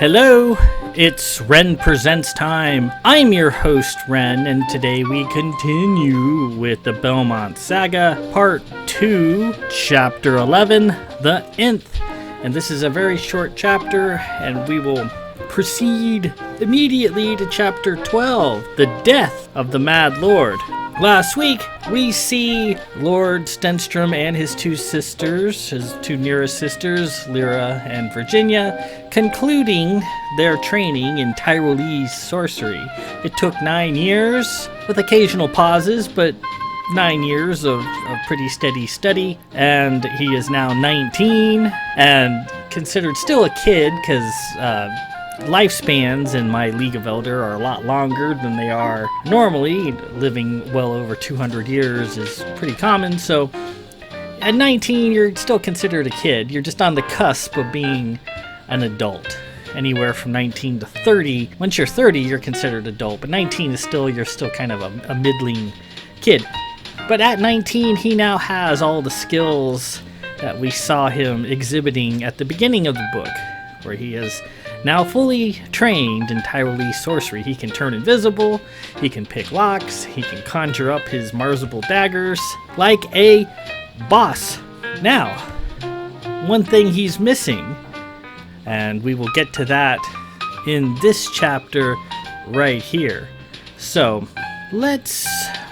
Hello, it's Ren Presents time. I'm your host, Ren, and today we continue with the Belmont Saga, Part 2, Chapter 11, The Nth. And this is a very short chapter, and we will proceed immediately to Chapter 12, The Death of the Mad Lord. Last week, we see Lord Stenstrom and his two sisters, his two nearest sisters, Lyra and Virginia, concluding their training in Tyrolese sorcery. It took 9 years, with occasional pauses, but 9 years of pretty steady study, and he is now 19, and considered still a kid, because lifespans in my League of Elder are a lot longer than they are normally. Living well over 200 years is pretty common, so at 19 you're still considered a kid. You're just on the cusp of being an adult. Anywhere from 19 to 30. Once you're 30 you're considered adult, but 19 is still, you're still kind of a middling kid. But at 19 he now has all the skills that we saw him exhibiting at the beginning of the book, where he is now fully trained in Tyrolese sorcery. He can turn invisible, he can pick locks, he can conjure up his marzible daggers like a boss. Now, one thing he's missing, and we will get to that in this chapter right here. So, let's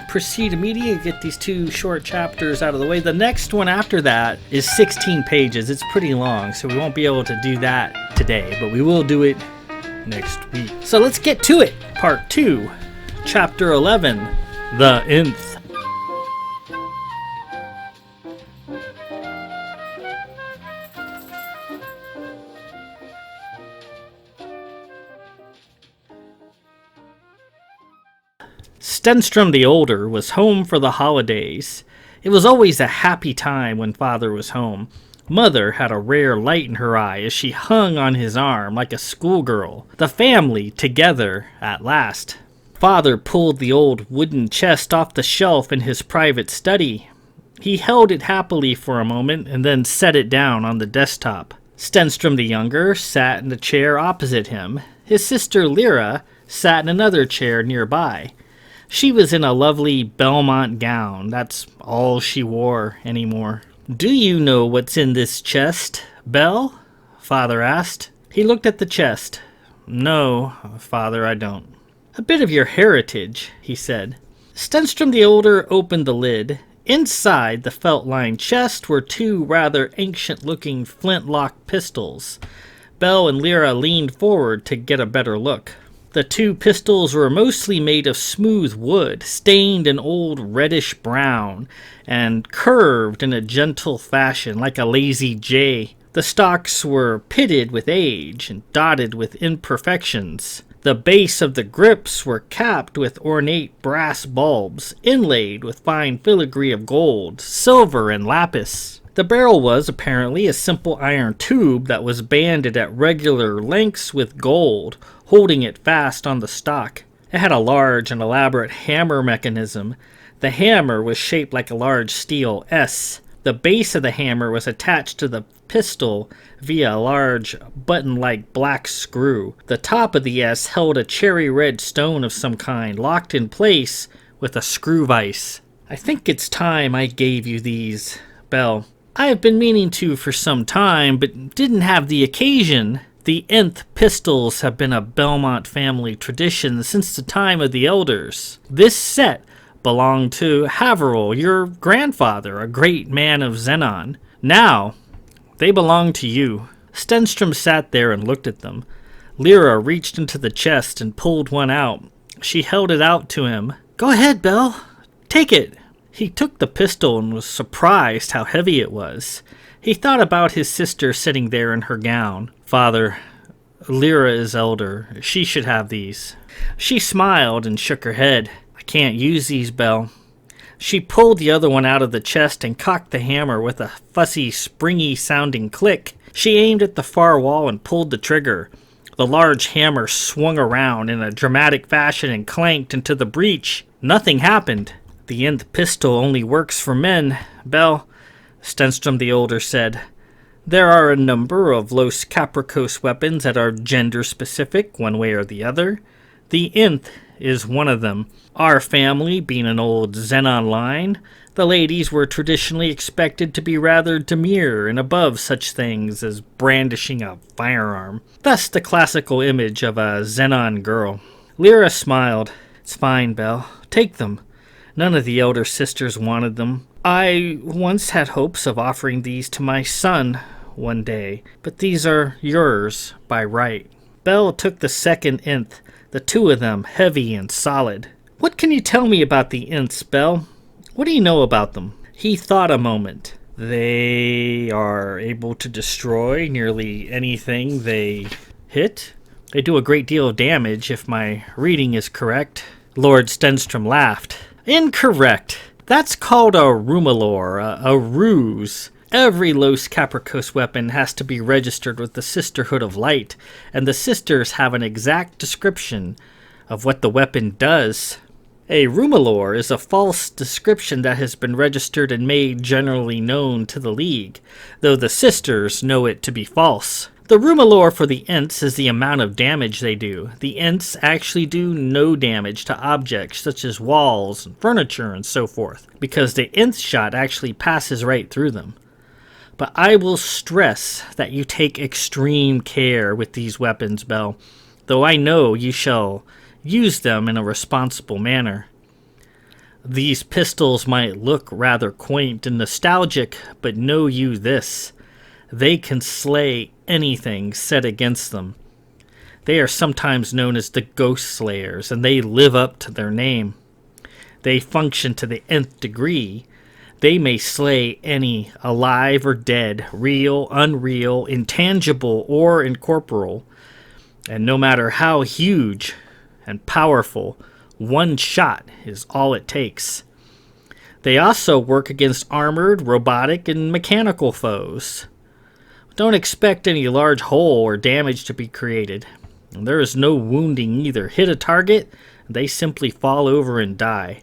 proceed immediately to get these two short chapters out of the way. The next one after that is 16 pages. It's pretty long, so we won't be able to do that today, but we will do it next week. So let's get to it. Part 2, Chapter 11, The Nth. Stenstrom the Older was home for the holidays. It was always a happy time when Father was home. Mother had a rare light in her eye as she hung on his arm like a schoolgirl. The family together at last. Father pulled the old wooden chest off the shelf in his private study. He held it happily for a moment and then set it down on the desktop. Stenstrom the Younger sat in the chair opposite him. His sister Lyra sat in another chair nearby. She was in a lovely Belmont gown. That's all she wore anymore. "Do you know what's in this chest, Belle?" Father asked. He looked at the chest. "No, Father, I don't." "A bit of your heritage," he said. Stenstrom the Older opened the lid. Inside the felt-lined chest were two rather ancient-looking flintlock pistols. Belle and Lyra leaned forward to get a better look. The two pistols were mostly made of smooth wood, stained an old reddish-brown, and curved in a gentle fashion like a lazy jay. The stocks were pitted with age and dotted with imperfections. The base of the grips were capped with ornate brass bulbs, inlaid with fine filigree of gold, silver, and lapis. The barrel was, apparently, a simple iron tube that was banded at regular lengths with gold, holding it fast on the stock. It had a large and elaborate hammer mechanism. The hammer was shaped like a large steel S. The base of the hammer was attached to the pistol via a large button-like black screw. The top of the S held a cherry-red stone of some kind, locked in place with a screw vise. "I think it's time I gave you these, Belle. I have been meaning to for some time, but didn't have the occasion. The Nth pistols have been a Belmont family tradition since the time of the elders. This set belonged to Haverel, your grandfather, a great man of Zenon. Now, they belong to you." Stenstrom sat there and looked at them. Lyra reached into the chest and pulled one out. She held it out to him. "Go ahead, Belle. Take it." He took the pistol and was surprised how heavy it was. He thought about his sister sitting there in her gown. "Father, Lyra is elder. She should have these." She smiled and shook her head. "I can't use these, Belle." She pulled the other one out of the chest and cocked the hammer with a fussy, springy-sounding click. She aimed at the far wall and pulled the trigger. The large hammer swung around in a dramatic fashion and clanked into the breech. Nothing happened. "The Nth pistol only works for men, Belle," Stenstrom the Older said. There are a number of Los Capricos weapons that are gender-specific, one way or the other. The nth is one of them. Our family, being an old Xenon line, the ladies were traditionally expected to be rather demure and above such things as brandishing a firearm. Thus the classical image of a Xenon girl. Lyra smiled. "It's fine, Belle. Take them. None of the elder sisters wanted them. I once had hopes of offering these to my son one day, but these are yours by right." Belle took the second nth, the two of them heavy and solid. "What can you tell me about the nths, Belle? What do you know about them?" He thought a moment. "They are able to destroy nearly anything they hit. They do a great deal of damage, if my reading is correct." Lord Stenstrom laughed. "Incorrect. That's called a rumalore, a ruse. Every Los Capricos weapon has to be registered with the Sisterhood of Light, and the sisters have an exact description of what the weapon does. A rumalore is a false description that has been registered and made generally known to the League, though the sisters know it to be false. The rumalore for the nths is the amount of damage they do. The nths actually do no damage to objects such as walls and furniture and so forth, because the nth shot actually passes right through them. But I will stress that you take extreme care with these weapons, Belle, though I know you shall use them in a responsible manner. These pistols might look rather quaint and nostalgic, but know you this: they can slay anything set against them. They are sometimes known as the Ghost Slayers, and they live up to their name. They function to the nth degree. They may slay any, alive or dead, real, unreal, intangible, or incorporeal, and no matter how huge and powerful, one shot is all it takes. They also work against armored, robotic, and mechanical foes. Don't expect any large hole or damage to be created. And there is no wounding either. Hit a target, they simply fall over and die.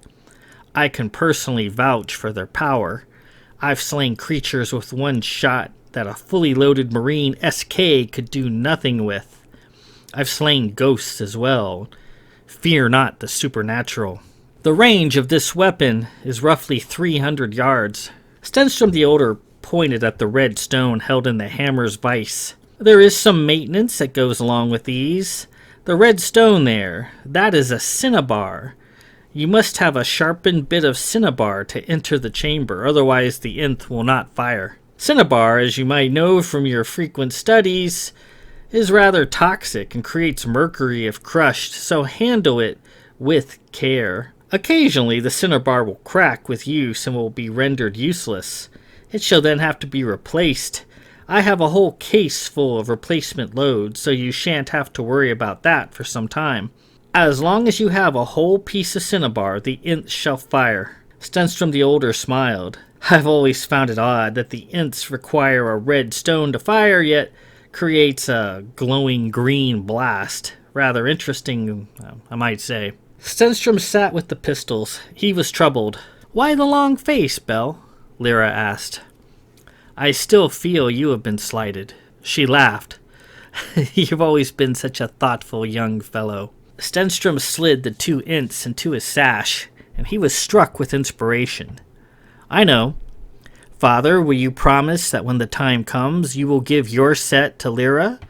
I can personally vouch for their power. I've slain creatures with one shot that a fully loaded Marine SK could do nothing with. I've slain ghosts as well. Fear not the supernatural. The range of this weapon is roughly 300 yards. Stenstrom the Older pointed at the red stone held in the hammer's vise. There is some maintenance that goes along with these. The red stone there, that is a cinnabar. You must have a sharpened bit of cinnabar to enter the chamber, otherwise the nth will not fire. Cinnabar, as you might know from your frequent studies, is rather toxic and creates mercury if crushed, so handle it with care. Occasionally the cinnabar will crack with use and will be rendered useless. It shall then have to be replaced. I have a whole case full of replacement loads, so you shan't have to worry about that for some time. As long as you have a whole piece of cinnabar, the nth shall fire." Stenstrom the Older smiled. "I've always found it odd that the nths require a red stone to fire, yet creates a glowing green blast. Rather interesting, I might say." Stenstrom sat with the pistols. He was troubled. "Why the long face, Belle?" Lyra asked. "I still feel you have been slighted." She laughed. "You've always been such a thoughtful young fellow." Stenstrom slid the two nths into his sash, and he was struck with inspiration. "I know. Father, will you promise that when the time comes, you will give your set to Lyra,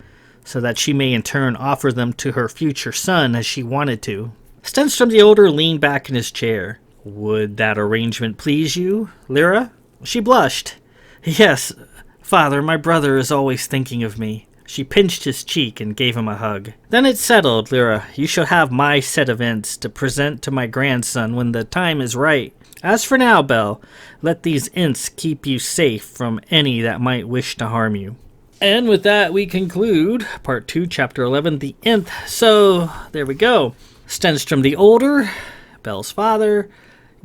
so that she may in turn offer them to her future son as she wanted to?" Stenstrom the Older leaned back in his chair. "Would that arrangement please you, Lyra?" She blushed. "Yes, Father, my brother is always thinking of me." She pinched his cheek and gave him a hug. "Then it's settled, Lyra. You shall have my set of nths to present to my grandson when the time is right. As for now, Belle, let these nths keep you safe from any that might wish to harm you." And with that, we conclude Part 2, Chapter 11, The Nth. So, there we go. Stenstrom the Older, Belle's father,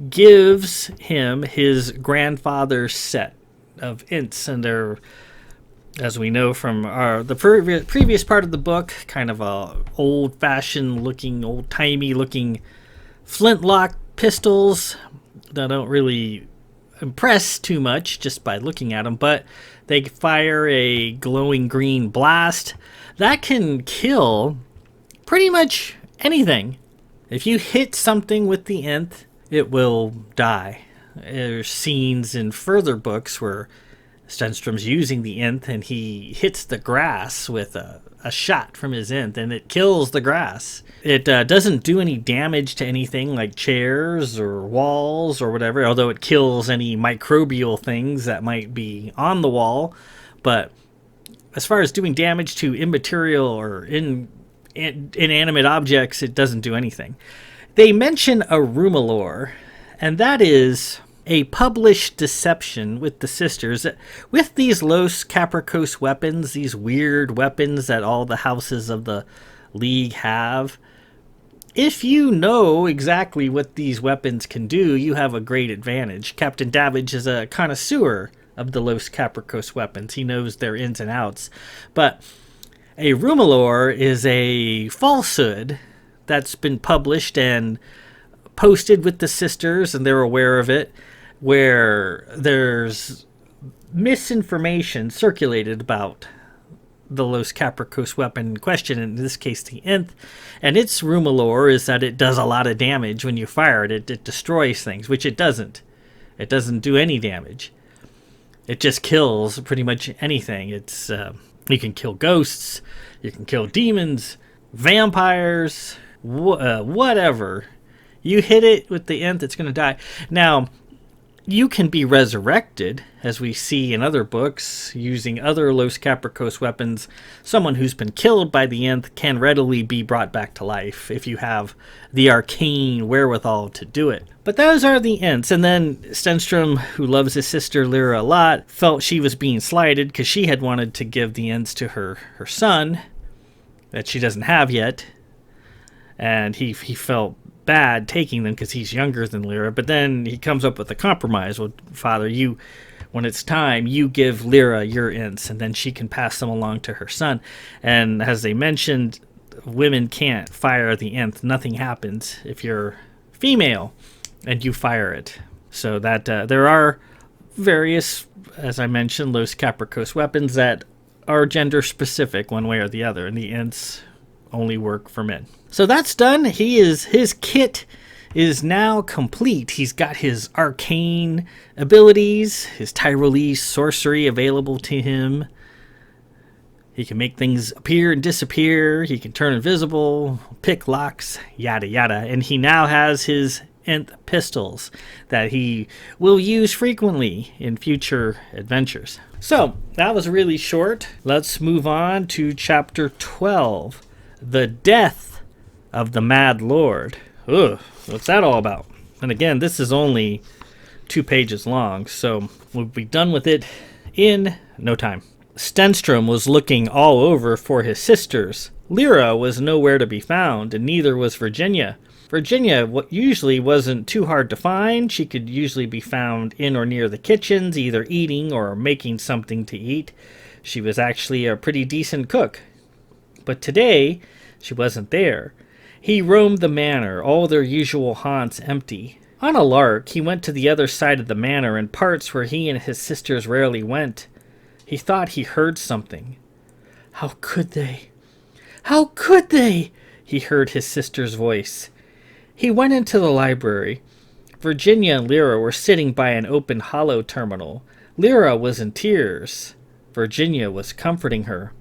gives him his grandfather's set of nths, and they're, as we know from the previous part of the book, kind of a old-fashioned looking, old-timey looking flintlock pistols that don't really impress too much just by looking at them, but they fire a glowing green blast that can kill pretty much anything. If you hit something with the nth, it will die. There's scenes in further books where Stenstrom's using the nth and he hits the grass with a shot from his nth and it kills the grass. It doesn't do any damage to anything like chairs or walls or whatever, although it kills any microbial things that might be on the wall. But as far as doing damage to immaterial or inanimate objects, it doesn't do anything. They mention a Rumalore, and that is a published deception with the sisters. With these Los Capricos weapons, these weird weapons that all the houses of the League have, if you know exactly what these weapons can do, you have a great advantage. Captain Davidge is a connoisseur of the Los Capricos weapons. He knows their ins and outs. But a Rumalore is a falsehood that's been published and posted with the sisters, and they're aware of it, where there's misinformation circulated about the Los Capricos weapon in question, in this case the nth, and its Rumalore is that it does a lot of damage when you fire it. It destroys things, which it doesn't. It doesn't do any damage. It just kills pretty much anything. It's you can kill ghosts, you can kill demons, vampires, whatever. You hit it with the nth, it's going to die. Now, you can be resurrected, as we see in other books, using other Los Capricos weapons. Someone who's been killed by the nth can readily be brought back to life if you have the arcane wherewithal to do it. But those are the nths. And then Stenstrom, who loves his sister Lyra a lot, felt she was being slighted because she had wanted to give the nths to her son that she doesn't have yet. And he felt bad taking them because he's younger than Lyra, but then he comes up with a compromise. Well, Father, when it's time, you give Lyra your nths, and then she can pass them along to her son. And as they mentioned, women can't fire the nth. Nothing happens if you're female and you fire it. So that there are various, as I mentioned, Los Capricos weapons that are gender specific one way or the other, and the nths only work for men. So that's done. His kit is now complete. He's got his arcane abilities, his Tyrolese sorcery available to him. He can make things appear and disappear. He can turn invisible, pick locks, yada yada. And he now has his nth pistols that he will use frequently in future adventures. So that was really short. Let's move on to chapter 12. The Death of the Mad Lord. Ugh, what's that all about? And again, this is only 2 pages long, so we'll be done with it in no time. Stenstrom was looking all over for his sisters. Lyra was nowhere to be found, and neither was Virginia. Virginia usually wasn't too hard to find. She could usually be found in or near the kitchens, either eating or making something to eat. She was actually a pretty decent cook. But today, she wasn't there. He roamed the manor, all their usual haunts empty. On a lark, he went to the other side of the manor in parts where he and his sisters rarely went. He thought he heard something. How could they? How could they? He heard his sister's voice. He went into the library. Virginia and Lyra were sitting by an open hollow terminal. Lyra was in tears. Virginia was comforting her.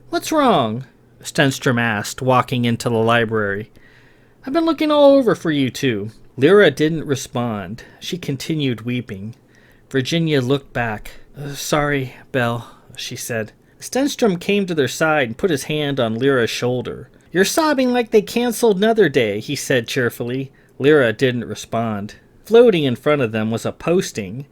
What's wrong? Stenstrom asked, walking into the library. I've been looking all over for you two. Lyra didn't respond. She continued weeping. Virginia looked back. Sorry, Belle, she said. Stenstrom came to their side and put his hand on Lyra's shoulder. You're sobbing like they canceled another day, he said cheerfully. Lyra didn't respond. Floating in front of them was a posting.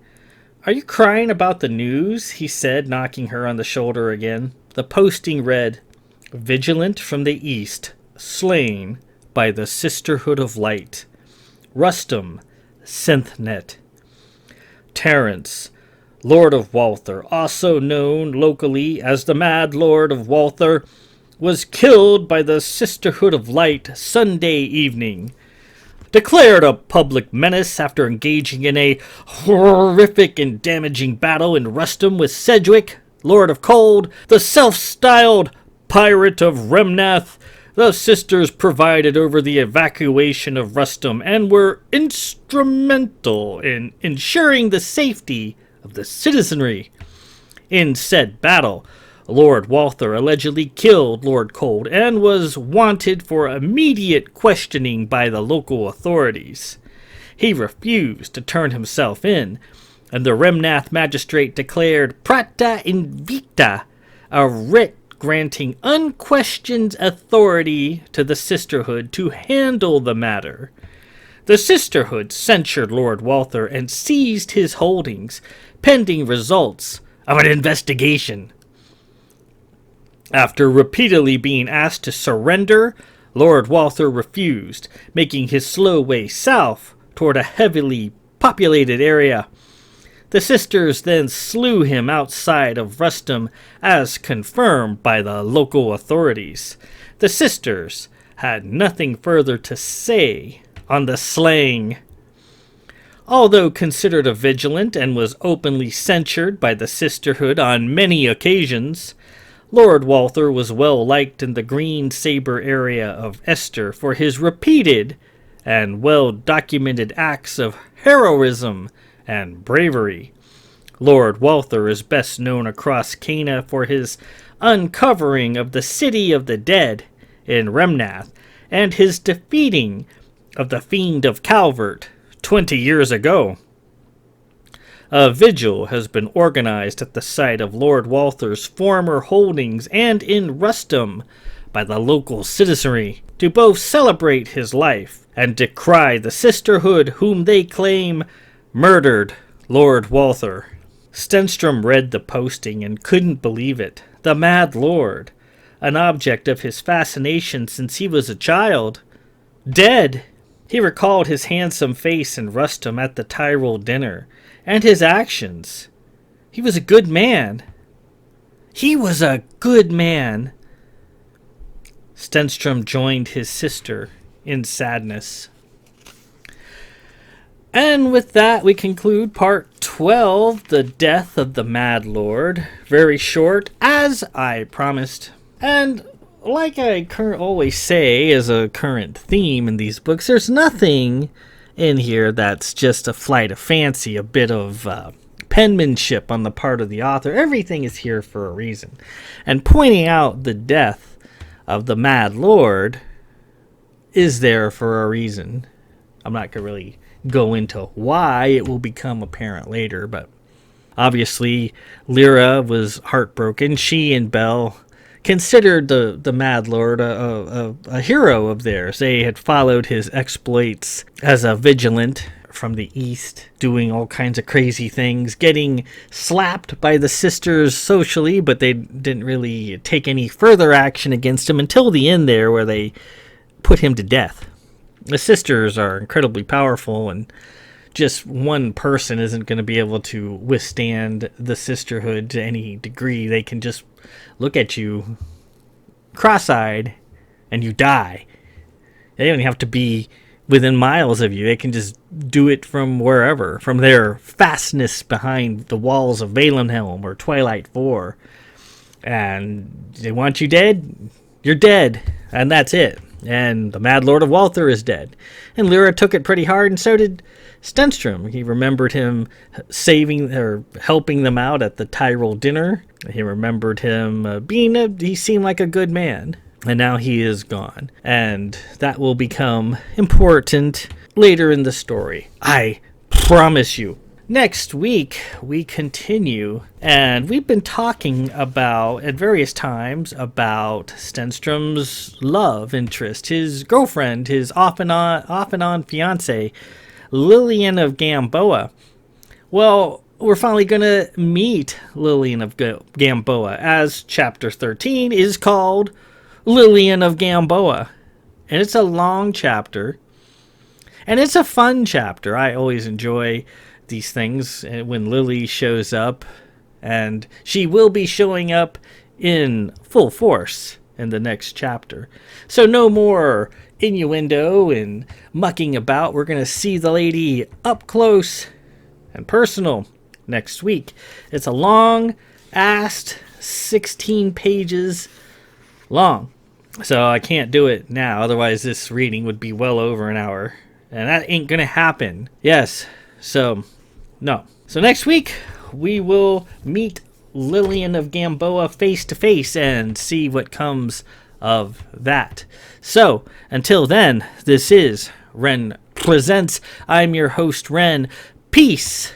Are you crying about the news? He said, knocking her on the shoulder again. The posting read, Vigilant from the east, slain by the Sisterhood of Light. Rustum, Synthnet. Terence, Lord of Walther, also known locally as the Mad Lord of Walther, was killed by the Sisterhood of Light Sunday evening. declared a public menace after engaging in a horrific and damaging battle in Rustum with Sedgwick, Lord of Cold, the self-styled Pirate of Remnath. The sisters presided over the evacuation of Rustum and were instrumental in ensuring the safety of the citizenry. In said battle, Lord Walther allegedly killed Lord Cold and was wanted for immediate questioning by the local authorities. He refused to turn himself in, and the Remnath magistrate declared prata invicta, a writ granting unquestioned authority to the sisterhood to handle the matter. The sisterhood censured Lord Walther and seized his holdings, pending results of an investigation. After repeatedly being asked to surrender, Lord Walther refused, making his slow way south toward a heavily populated area. The sisters then slew him outside of Rustum, as confirmed by the local authorities. The sisters had nothing further to say on the slaying. Although considered a vigilant and was openly censured by the sisterhood on many occasions, Lord Walther was well liked in the Green Sabre area of Esther for his repeated and well-documented acts of heroism and bravery. Lord Walther is best known across Cana for his uncovering of the City of the Dead in Remnath and his defeating of the Fiend of Calvert 20 years ago. A vigil has been organized at the site of Lord Walther's former holdings and in Rustum by the local citizenry to both celebrate his life and decry the sisterhood whom they claim murdered Lord Walther. Stenstrom read the posting and couldn't believe it. The Mad Lord, an object of his fascination since he was a child, dead. He recalled his handsome face in Rustum at the Tyrol dinner, and his actions. He was a good man. He was a good man. Stenstrom joined his sister in sadness. And with that, we conclude part 12, The Death of the Mad Lord. Very short, as I promised. And like I always say as a current theme in these books, there's nothing in here that's just a flight of fancy, a bit of penmanship on the part of the author. Everything is here for a reason. And pointing out the death of the Mad Lord is there for a reason. I'm not going to really go into why. It will become apparent later, but obviously Lyra was heartbroken. She and Belle considered the Mad Lord a hero of theirs. They had followed his exploits as a vigilant from the east, doing all kinds of crazy things, getting slapped by the sisters socially, but they didn't really take any further action against him until the end there, where they put him to death. The sisters are incredibly powerful, and just one person isn't going to be able to withstand the sisterhood to any degree. They can just look at you cross-eyed and you die. They don't have to be within miles of you. They can just do it from wherever, from their fastness behind the walls of Valenhelm or Twilight 4. And they want you dead, you're dead, and that's it. And the Mad Lord of Walther is dead. And Lyra took it pretty hard, and so did Stenstrom. He remembered him saving or helping them out at the Tyrol dinner. He remembered him he seemed like a good man. And now he is gone. And that will become important later in the story. I promise you. Next week, we continue, and we've been talking about, at various times, about Stenstrom's love interest, his girlfriend, his off and on fiancée, Lillian of Gamboa. Well, we're finally going to meet Lillian of Gamboa, as Chapter 13 is called Lillian of Gamboa. And it's a long chapter, and it's a fun chapter. I always enjoy these things when Lily shows up, and she will be showing up in full force in the next chapter. So no more innuendo and mucking about. We're going to see the lady up close and personal next week. It's a long-assed 16 pages long. So I can't do it now. Otherwise, this reading would be well over an hour. And that ain't going to happen. Yes. So, no. So next week, we will meet Lillian of Gamboa face to face and see what comes of that. So, until then, this is Ren Presents. I'm your host, Ren. Peace.